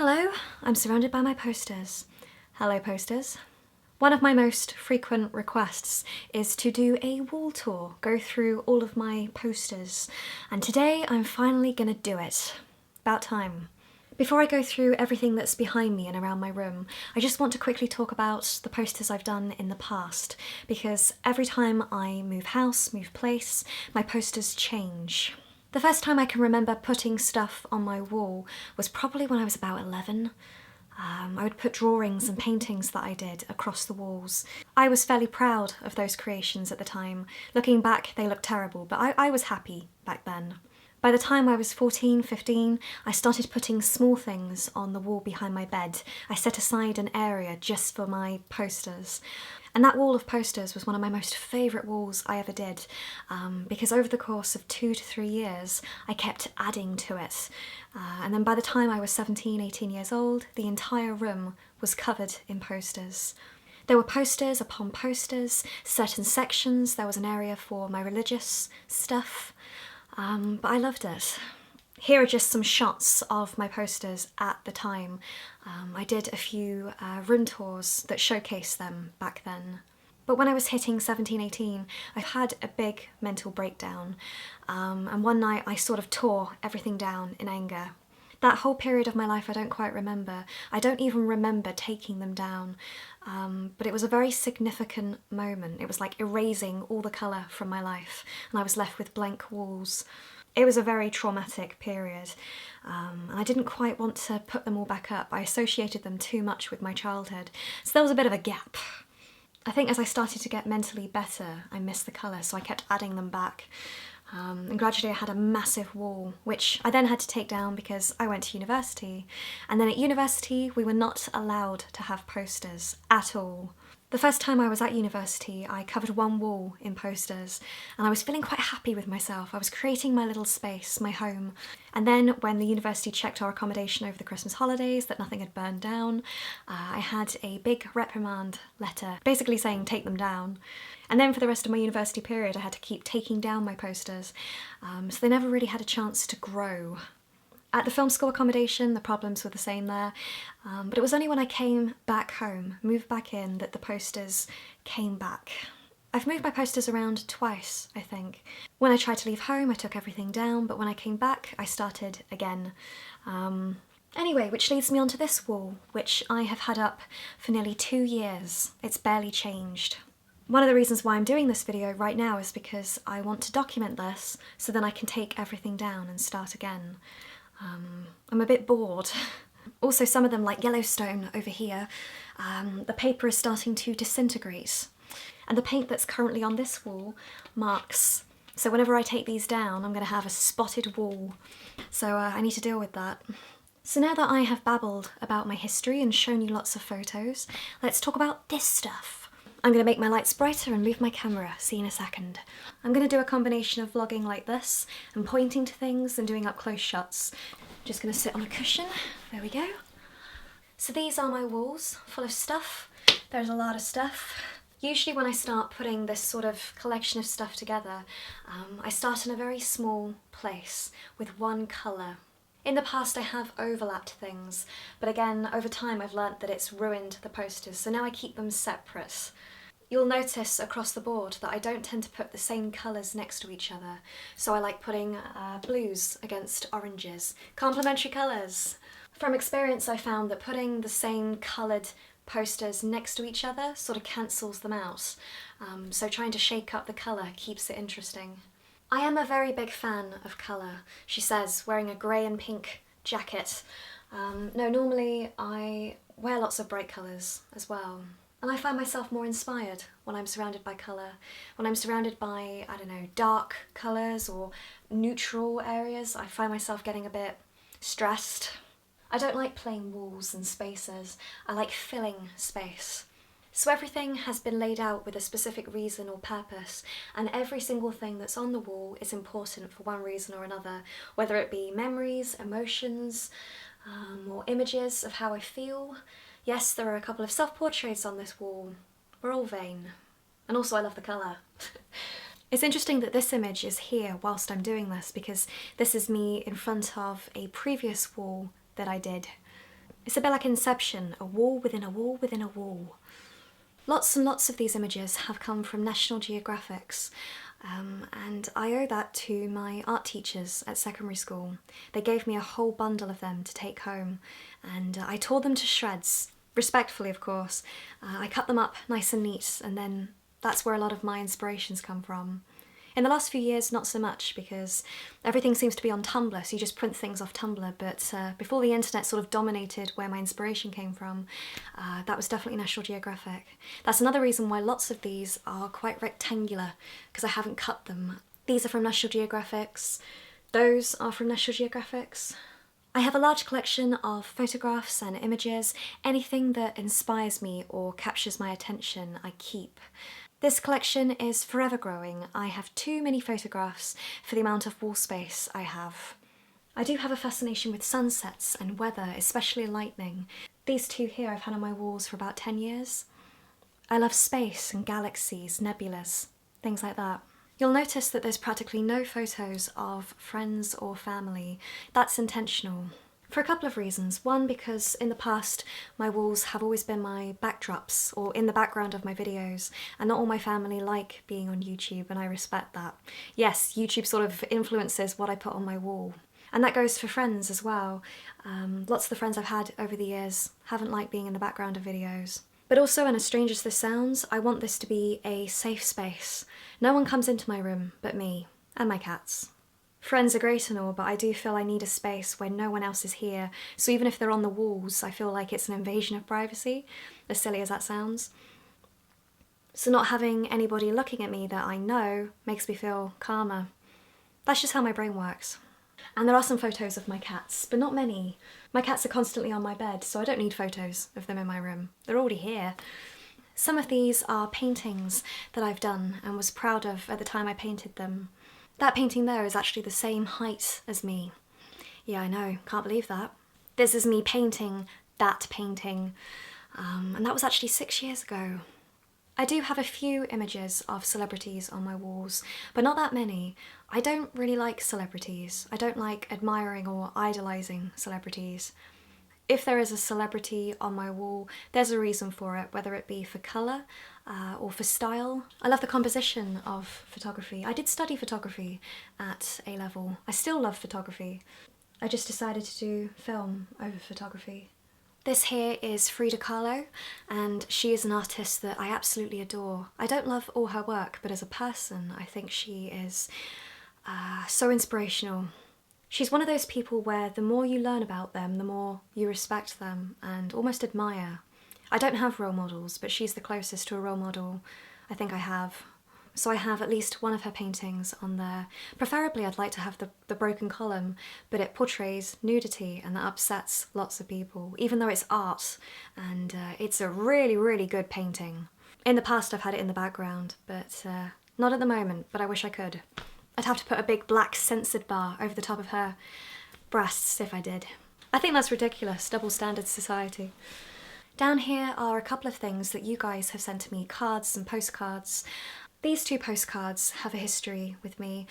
Hello, I'm surrounded by my posters. Hello posters. One of my most frequent requests is to do a wall tour, go through all of my posters, and today I'm finally gonna do it. About time. Before I go through everything that's behind me and around my room, I just want to quickly talk about the posters I've done in the past, because every time I move house, move place, my posters change. The first time I can remember putting stuff on my wall was probably when I was about 11. I would put drawings and paintings that I did across the walls. I was fairly proud of those creations at the time. Looking back, they look terrible, but I was happy back then. By the time I was 14, 15, I started putting small things on the wall behind my bed. I set aside an area just for my posters. And that wall of posters was one of my most favourite walls I ever did, because over the course of 2 to 3 years, I kept adding to it. And then by the time I was 17, 18 years old, the entire room was covered in posters. There were posters upon posters, certain sections, there was an area for my religious stuff, but I loved it. Here are just some shots of my posters at the time. I did a few room tours that showcased them back then. But when I was hitting 17, 18, I had a big mental breakdown, and one night I sort of tore everything down in anger. That whole period of my life I don't quite remember. I don't even remember taking them down, but it was a very significant moment. It was like erasing all the colour from my life, and I was left with blank walls. It was a very traumatic period, and I didn't quite want to put them all back up. I associated them too much with my childhood, so there was a bit of a gap. I think as I started to get mentally better, I missed the colour, so I kept adding them back. And gradually I had a massive wall, which I then had to take down because I went to university. And then at university, we were not allowed to have posters at all. The first time I was at university, I covered one wall in posters, and I was feeling quite happy with myself. I was creating my little space, my home. And then when the university checked our accommodation over the Christmas holidays that nothing had burned down, I had a big reprimand letter basically saying take them down. And then for the rest of my university period, I had to keep taking down my posters, so they never really had a chance to grow. At the film school accommodation, the problems were the same there, but it was only when I came back home, moved back in, that the posters came back. I've moved my posters around twice, I think. When I tried to leave home, I took everything down, but when I came back, I started again. Anyway, which leads me onto this wall, which I have had up for nearly 2 years. It's barely changed. One of the reasons why I'm doing this video right now is because I want to document this so then I can take everything down and start again. I'm a bit bored. Also, some of them, like Yellowstone over here, the paper is starting to disintegrate. And the paint that's currently on this wall marks. So whenever I take these down, I'm going to have a spotted wall. So I need to deal with that. So now that I have babbled about my history and shown you lots of photos, let's talk about this stuff. I'm going to make my lights brighter and move my camera, see you in a second. I'm going to do a combination of vlogging like this, and pointing to things and doing up close shots. Just going to sit on a cushion, there we go. So these are my walls, full of stuff. There's a lot of stuff. Usually when I start putting this sort of collection of stuff together, I start in a very small place with one colour. In the past I have overlapped things, but again, over time I've learnt that it's ruined the posters, so now I keep them separate. You'll notice across the board that I don't tend to put the same colours next to each other, so I like putting blues against oranges. Complementary colours! From experience I found that putting the same coloured posters next to each other sort of cancels them out, so trying to shake up the colour keeps it interesting. I am a very big fan of colour, she says, wearing a grey and pink jacket. No, normally I wear lots of bright colours as well. And I find myself more inspired when I'm surrounded by colour. When I'm surrounded by, I don't know, dark colours or neutral areas, I find myself getting a bit stressed. I don't like plain walls and spaces. I like filling space. So everything has been laid out with a specific reason or purpose, and every single thing that's on the wall is important for one reason or another, whether it be memories, emotions, or images of how I feel. Yes, there are a couple of self-portraits on this wall. We're all vain. And also I love the colour. It's interesting that this image is here whilst I'm doing this, because this is me in front of a previous wall that I did. It's a bit like Inception, a wall within a wall within a wall. Lots and lots of these images have come from National Geographics, and I owe that to my art teachers at secondary school. They gave me a whole bundle of them to take home, and I tore them to shreds, respectfully of course. I cut them up nice and neat, and then that's where a lot of my inspirations come from. In the last few years, not so much, because everything seems to be on Tumblr, so you just print things off Tumblr, but before the internet sort of dominated where my inspiration came from, that was definitely National Geographic. That's another reason why lots of these are quite rectangular, because I haven't cut them. These are from National Geographics, those are from National Geographics. I have a large collection of photographs and images. Anything that inspires me or captures my attention, I keep. This collection is forever growing. I have too many photographs for the amount of wall space I have. I do have a fascination with sunsets and weather, especially lightning. These two here I've had on my walls for about 10 years. I love space and galaxies, nebulas, things like that. You'll notice that there's practically no photos of friends or family. That's intentional. For a couple of reasons. One, because in the past my walls have always been my backdrops or in the background of my videos, and not all my family like being on YouTube, and I respect that. Yes, YouTube sort of influences what I put on my wall. And that goes for friends as well. Lots of the friends I've had over the years haven't liked being in the background of videos. But also, and as strange as this sounds, I want this to be a safe space. No one comes into my room but me and my cats. Friends are great and all, but I do feel I need a space where no one else is here, so even if they're on the walls, I feel like it's an invasion of privacy, as silly as that sounds. So not having anybody looking at me that I know makes me feel calmer. That's just how my brain works. And there are some photos of my cats, but not many. My cats are constantly on my bed, so I don't need photos of them in my room. They're already here. Some of these are paintings that I've done and was proud of at the time I painted them. That painting there is actually the same height as me. Yeah, I know, can't believe that. This is me painting that painting, and that was actually 6 years ago. I do have a few images of celebrities on my walls, but not that many. I don't really like celebrities. I don't like admiring or idolising celebrities. If there is a celebrity on my wall, there's a reason for it, whether it be for colour or for style. I love the composition of photography. I did study photography at A level. I still love photography. I just decided to do film over photography. This here is Frida Kahlo, and she is an artist that I absolutely adore. I don't love all her work, but as a person, I think she is so inspirational. She's one of those people where the more you learn about them, the more you respect them and almost admire. I don't have role models, but she's the closest to a role model I think I have. So I have at least one of her paintings on there. Preferably I'd like to have the broken column, but it portrays nudity and that upsets lots of people, even though it's art, and it's a really, really good painting. In the past I've had it in the background, but not at the moment, but I wish I could. I'd have to put a big black censored bar over the top of her breasts if I did. I think that's ridiculous, double standard society. Down here are a couple of things that you guys have sent to me, cards and postcards. These two postcards have a history with me.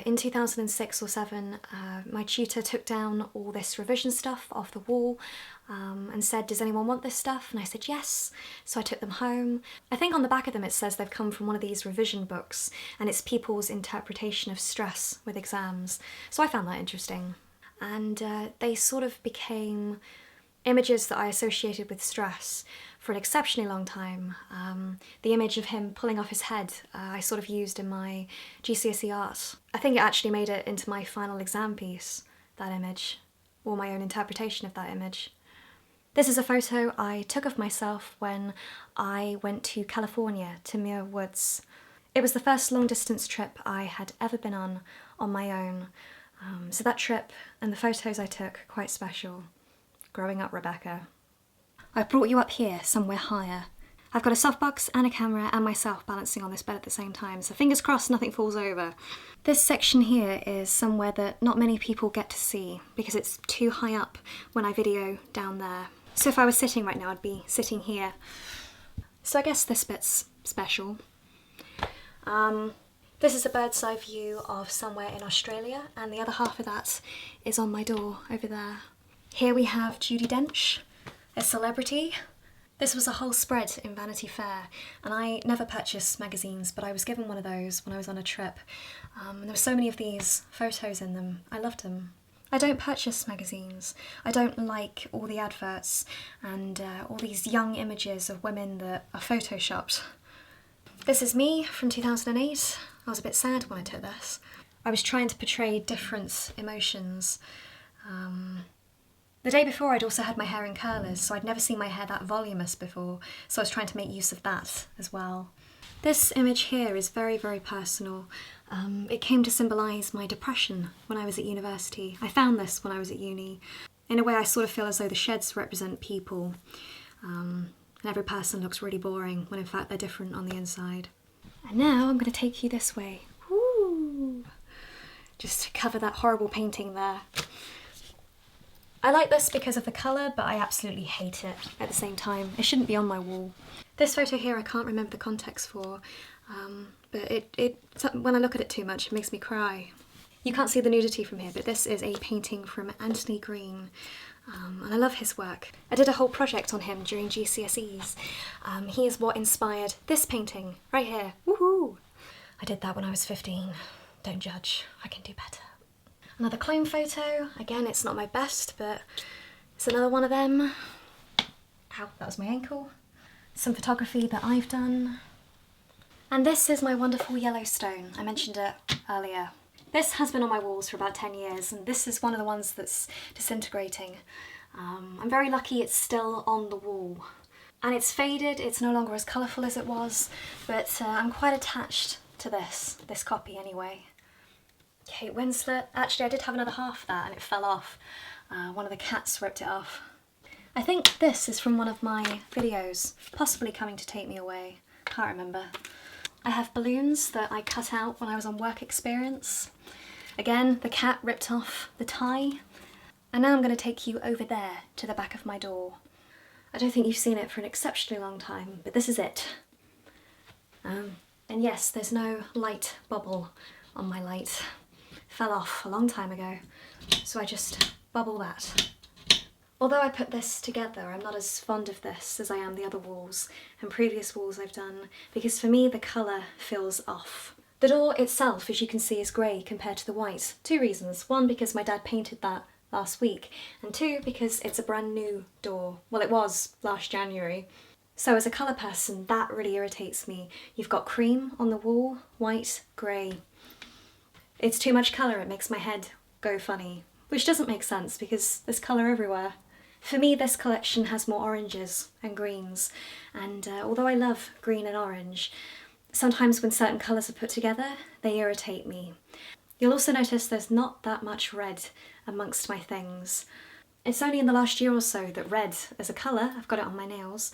In 2006 or 7, my tutor took down all this revision stuff off the wall and said, "Does anyone want this stuff?" And I said yes, so I took them home. I think on the back of them it says they've come from one of these revision books, and it's people's interpretation of stress with exams. So I found that interesting. And they sort of became images that I associated with stress for an exceptionally long time. The image of him pulling off his head I sort of used in my GCSE art. I think it actually made it into my final exam piece, that image, or my own interpretation of that image. This is a photo I took of myself when I went to California, to Muir Woods. It was the first long distance trip I had ever been on my own. So that trip and the photos I took, quite special. Growing up, Rebecca. I've brought you up here, somewhere higher. I've got a softbox and a camera and myself balancing on this bed at the same time, so fingers crossed nothing falls over. This section here is somewhere that not many people get to see because it's too high up when I video down there. So if I was sitting right now, I'd be sitting here. So I guess this bit's special. This is a bird's eye view of somewhere in Australia, and the other half of that is on my door over there. Here we have Judi Dench, a celebrity. This was a whole spread in Vanity Fair, and I never purchase magazines, but I was given one of those when I was on a trip. And there were so many of these photos in them. I loved them. I don't purchase magazines. I don't like all the adverts and all these young images of women that are photoshopped. This is me from 2008. I was a bit sad when I took this. I was trying to portray different emotions. The day before I'd also had my hair in curlers, so I'd never seen my hair that voluminous before, so I was trying to make use of that as well. This image here is very, very personal. It came to symbolise my depression when I was at university. I found this when I was at uni. In a way, I sort of feel as though the sheds represent people, and every person looks really boring when in fact they're different on the inside. And now I'm going to take you this way. Woo! Just to cover that horrible painting there. I like this because of the colour, but I absolutely hate it at the same time. It shouldn't be on my wall. This photo here I can't remember the context for, but when I look at it too much it makes me cry. You can't see the nudity from here, but this is a painting from Anthony Green, and I love his work. I did a whole project on him during GCSEs. He is what inspired this painting, right here. Woohoo! I did that when I was 15. Don't judge, I can do better. Another clone photo. Again, it's not my best, but it's another one of them. Ow, that was my ankle. Some photography that I've done. And this is my wonderful Yellowstone. I mentioned it earlier. This has been on my walls for about 10 years, and this is one of the ones that's disintegrating. I'm very lucky it's still on the wall. And it's faded, it's no longer as colourful as it was, but I'm quite attached to this copy anyway. Kate Winslet. Actually, I did have another half of that and it fell off. One of the cats ripped it off. I think this is from one of my videos, possibly Coming to Take Me Away. Can't remember. I have balloons that I cut out when I was on work experience. Again, the cat ripped off the tie. And now I'm going to take you over there to the back of my door. I don't think you've seen it for an exceptionally long time, but this is it. And yes, there's no light bubble on my light. Fell off a long time ago, so I just bubble that. Although I put this together, I'm not as fond of this as I am the other walls and previous walls I've done, because for me the colour feels off. The door itself, as you can see, is grey compared to the white. Two reasons. One, because my dad painted that last week, and two, because it's a brand new door. Well, it was last January. So as a colour person, that really irritates me. You've got cream on the wall, white, grey. It's too much colour, it makes my head go funny. Which doesn't make sense because there's colour everywhere. For me, this collection has more oranges and greens, and although I love green and orange, sometimes when certain colours are put together, they irritate me. You'll also notice there's not that much red amongst my things. It's only in the last year or so that red as a colour, I've got it on my nails,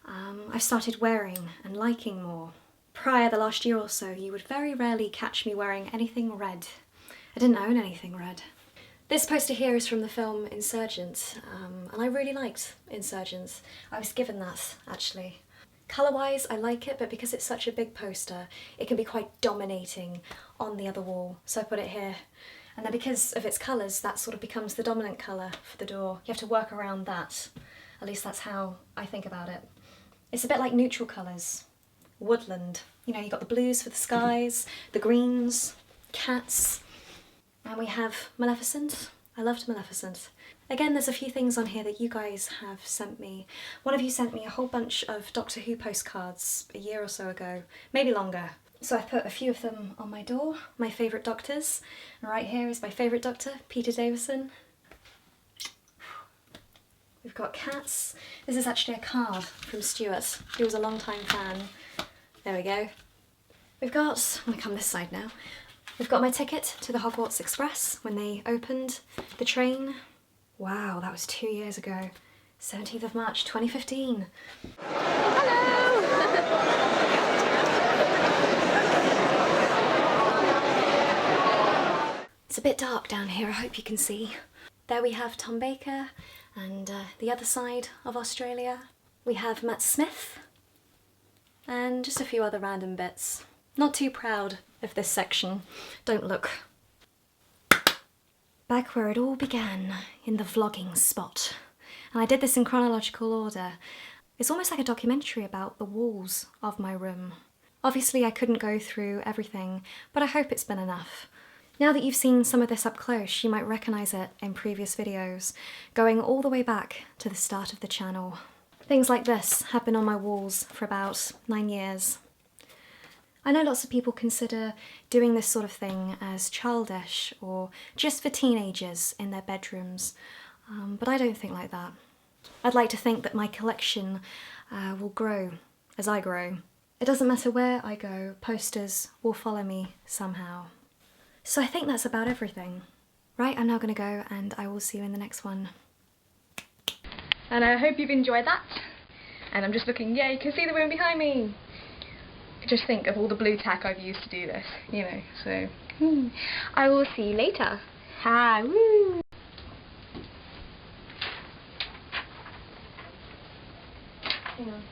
I've started wearing and liking more. Prior the last year or so, you would very rarely catch me wearing anything red. I didn't own anything red. This poster here is from the film Insurgent, and I really liked Insurgent. I was given that, actually. Colour-wise, I like it, but because it's such a big poster, it can be quite dominating on the other wall, so I put it here. And then because of its colours, that sort of becomes the dominant colour for the door. You have to work around that. At least that's how I think about it. It's a bit like neutral colours. Woodland. You know, you've got the blues for the skies, the greens, cats, and we have Maleficent. I loved Maleficent. Again, there's a few things on here that you guys have sent me. One of you sent me a whole bunch of Doctor Who postcards a year or so ago, maybe longer. So I've put a few of them on my door, my favourite doctors. And right here is my favourite doctor, Peter Davison. We've got cats. This is actually a card from Stuart, who was a long-time fan. There we go. We've got, I'm gonna come this side now. We've got my ticket to the Hogwarts Express when they opened the train. Wow, that was 2 years ago. 17th of March, 2015. Hello! It's a bit dark down here, I hope you can see. There we have Tom Baker, and the other side of Australia we have Matt Smith, and just a few other random bits. Not too proud of this section, don't look. back where it all began, in the vlogging spot. And I did this in chronological order. It's almost like a documentary about the walls of my room. Obviously I couldn't go through everything, but I hope it's been enough. Now that you've seen some of this up close, you might recognise it in previous videos, going all the way back to the start of the channel. Things like this have been on my walls for about 9 years. I know lots of people consider doing this sort of thing as childish or just for teenagers in their bedrooms, but I don't think like that. I'd like to think that my collection will grow as I grow. It doesn't matter where I go, posters will follow me somehow. So I think that's about everything. Right, I'm now gonna go and I will see you in the next one. And I hope you've enjoyed that. And I'm just looking, yeah, you can see the room behind me. Just think of all the blue tack I've used to do this, you know, so I will see you later. Hi, woo! Hang on.